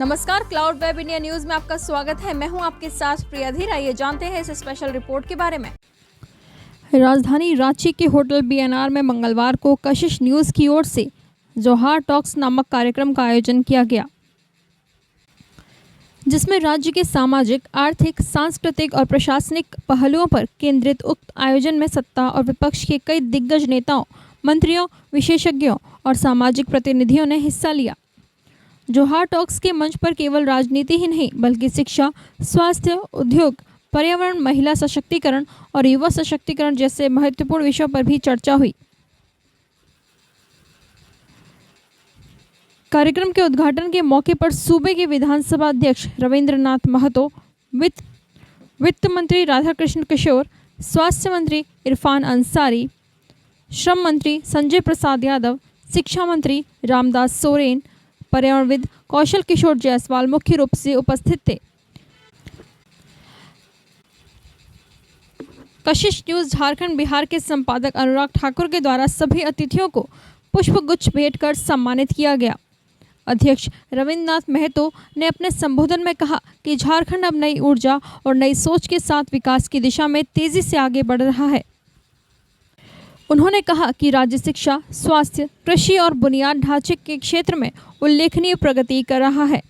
नमस्कार, cloud web India news में आपका स्वागत है। मैं हूं आपके साथ प्रिया धीर। आइए जानते हैं इस स्पेशल रिपोर्ट के बारे में। राजधानी रांची के होटल बीएनआर में मंगलवार को कशिश न्यूज की ओर से जोहार टॉक्स नामक कार्यक्रम का आयोजन किया गया, जिसमें राज्य के सामाजिक, आर्थिक, सांस्कृतिक और प्रशासनिक पहलुओं पर केंद्रित उक्त आयोजन में सत्ता और विपक्ष के कई दिग्गज नेताओं, मंत्रियों, विशेषज्ञों और सामाजिक प्रतिनिधियों ने हिस्सा लिया। जोहार टॉक्स के मंच पर केवल राजनीति ही नहीं बल्कि शिक्षा, स्वास्थ्य, उद्योग, पर्यावरण, महिला सशक्तिकरण और युवा सशक्तिकरण जैसे महत्वपूर्ण विषयों पर भी चर्चा हुई। कार्यक्रम के उद्घाटन के मौके पर सूबे के विधानसभा अध्यक्ष रविंद्रनाथ महतो, वित्त मंत्री राधाकृष्ण किशोर, स्वास्थ्य मंत्री इरफान अंसारी, श्रम मंत्री संजय प्रसाद यादव, शिक्षा मंत्री रामदास सोरेन, पर्यावरणविद कौशल किशोर जायसवाल मुख्य रूप से उपस्थित थे। कशिश न्यूज झारखंड बिहार के संपादक अनुराग ठाकुर के द्वारा सभी अतिथियों को पुष्पगुच्छ भेंट कर सम्मानित किया गया। अध्यक्ष रविंद्रनाथ महतो ने अपने संबोधन में कहा कि झारखंड अब नई ऊर्जा और नई सोच के साथ विकास की दिशा में तेजी से आगे बढ़ रहा है। उन्होंने कहा कि राज्य शिक्षा, स्वास्थ्य, कृषि और बुनियाद ढांचे के क्षेत्र में उल्लेखनीय प्रगति कर रहा है।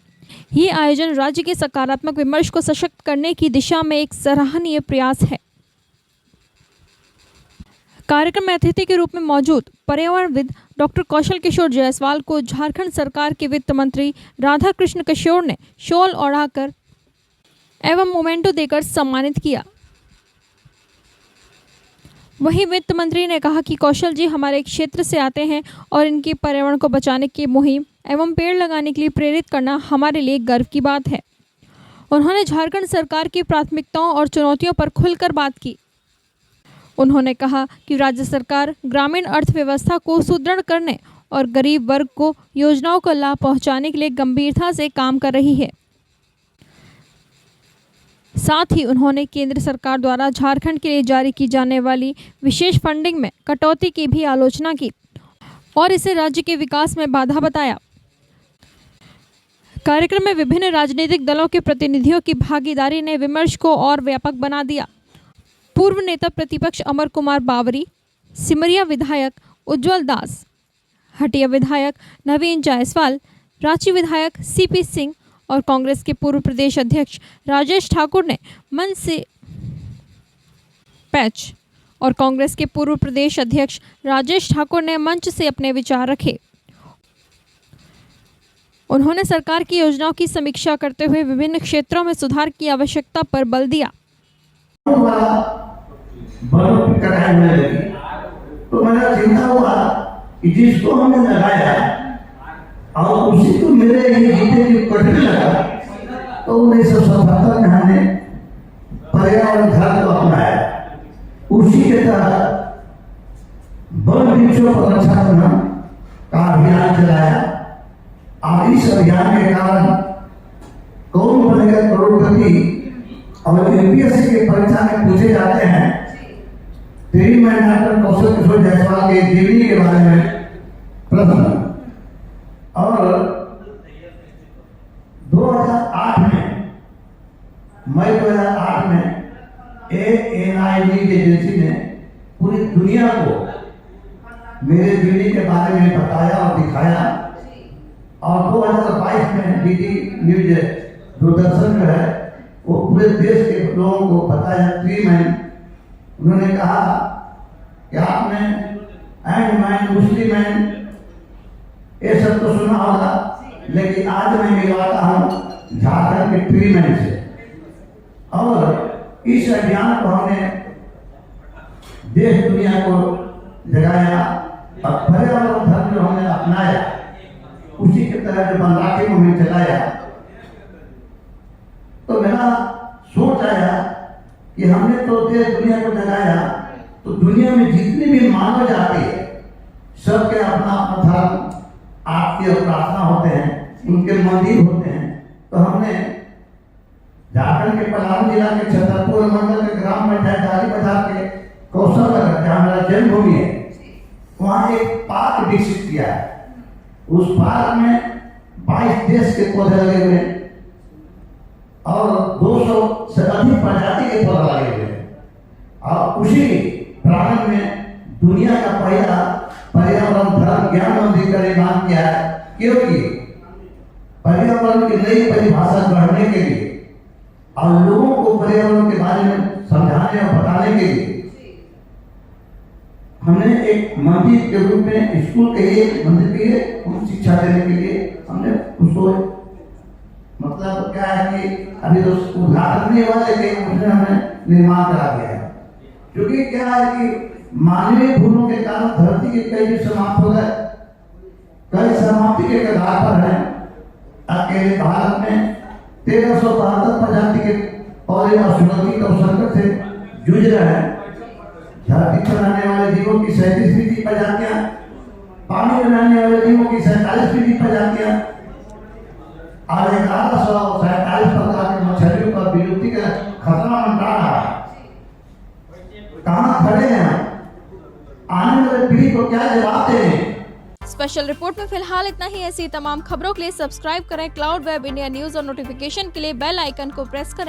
ये आयोजन राज्य के सकारात्मक विमर्श को सशक्त करने की दिशा में एक सराहनीय प्रयास है। कार्यक्रम में अतिथि के रूप में मौजूद पर्यावरणविद डॉक्टर कौशल किशोर जायसवाल को झारखंड सरकार के वित्त मंत्री राधाकृष्ण किशोर ने शॉल ओढ़ाकर एवं मोमेंटो देकर सम्मानित किया। वहीं वित्त मंत्री ने कहा कि कौशल जी हमारे क्षेत्र से आते हैं और इनकी पर्यावरण को बचाने की मुहिम एवं पेड़ लगाने के लिए प्रेरित करना हमारे लिए गर्व की बात है। उन्होंने झारखंड सरकार की प्राथमिकताओं और चुनौतियों पर खुलकर बात की। उन्होंने कहा कि राज्य सरकार ग्रामीण अर्थव्यवस्था को सुदृढ़ करने और गरीब वर्ग को योजनाओं का लाभ पहुंचाने के लिए गंभीरता से काम कर रही है। साथ ही उन्होंने केंद्र सरकार द्वारा झारखंड के लिए जारी की जाने वाली विशेष फंडिंग में कटौती की भी आलोचना की और इसे राज्य के विकास में बाधा बताया। कार्यक्रम में विभिन्न राजनीतिक दलों के प्रतिनिधियों की भागीदारी ने विमर्श को और व्यापक बना दिया। पूर्व नेता प्रतिपक्ष अमर कुमार बावरी, सिमरिया विधायक उज्जवल दास, हटिया विधायक नवीन जायसवाल, रांची विधायक सीपी सिंह और कांग्रेस के पूर्व प्रदेश अध्यक्ष राजेश ठाकुर ने मंच से अपने विचार रखे। उन्होंने सरकार की योजनाओं की समीक्षा करते हुए विभिन्न क्षेत्रों में सुधार की आवश्यकता पर बल दिया। तो मेरा चिंता हुआ कि जिसको हमने लगाया और उसी को मेरे ये जीते जो कटने लगा, तो 1977 में हमने पर्यावरण घर को अपनाया। उसी के तहत वन वृक्षों पर रक्षा करना का अभियान चलाया और इस अभियान के कारण कौन बनेगा करोड़पति और यूपीएससी के परीक्षा में पूछे जाते हैं। मैं डॉक्टर कौशल किशोर जायसवाल के जीवनी के बारे में प्रश्न और 2008 में मई 2008 में ANID की एजेंसी ने पूरी दुनिया को मेरे जीवनी के बारे में बताया और दिखाया और 2022 में डीडी न्यूज दूरदर्शन जो है वो पूरे देश के लोगों को बताया। उन्होंने कहा कि आपने एंड मुस्लिम ये सब तो सुना होगा, लेकिन आज मैं मिलवाता हूँ झारखंड के ट्री मैन से। और इस अभियान को हमने देश दुनिया को जगाया और पर्यावरण धर्म जो हमने अपनाया उसी के तरह जो बनराखी मुहिम चलाया। तो मेरा सोच आया कि हमने तो देश दुनिया को जगाया, तो दुनिया में जितनी भी मानव जाति है सबके अपना अपना धर्म, आरती और प्रार्थना होते हैं, उनके मंदिर होते हैं। तो हमने झारखंड के पलामू जिला के छतरपुर मंडल के ग्राम पंचायत दारी बाजार के कौशल नगर जहाँ मेरा जन्मभूमि है, वहाँ एक पार्क विकसित किया है। उस पार्क में 22 देश के पौधे लगे हुए हैं और 200 से अधिक प्रजाति के पौधे लगे हुए हैं। और उसी प्रांगण में दुनिया का पहला पर्यावरण धर्म ज्ञान मंदिर का निर्माण किया है, क्योंकि पर्यावरण की नई परिभाषा गढ़ने के लिए और लोगों को पर्यावरण के बारे में समझाने और बताने के लिए हमने एक मंदिर के रूप में स्कूल के लिए मंदिर के लिए उनको शिक्षा देने के लिए हमने उसको मतलब क्या है कि अभी तो उद्घाटन नहीं हुआ लेकिन उसने हमने निर्माण करा दिया है। क्योंकि क्या है कि मानवीय भूलों के कारण धरती के कई जीव समाप्त हो गए, कई समाप्ति के कगार पर हैं। अकेले भारत में 1372 प्रजाति के पौधे और सुगंधित और संकट से जूझ रहे हैं। धरती पर रहने वाले जीवों की 37 प्रजातियां, पानी में रहने वाले जीवों की 47 प्रजातियां और 1147 प्रकार के मछलियों का विलुप्ति का खतरा मंडरा रहा है। कहाँ खड़े हैं? आने वाले पीढ़ी को क्या जवाब दें? स्पेशल रिपोर्ट में फिलहाल इतना ही। ऐसी तमाम खबरों के लिए सब्सक्राइब करें क्लाउड वेब इंडिया न्यूज और नोटिफिकेशन के लिए बेल आइकन को प्रेस करें।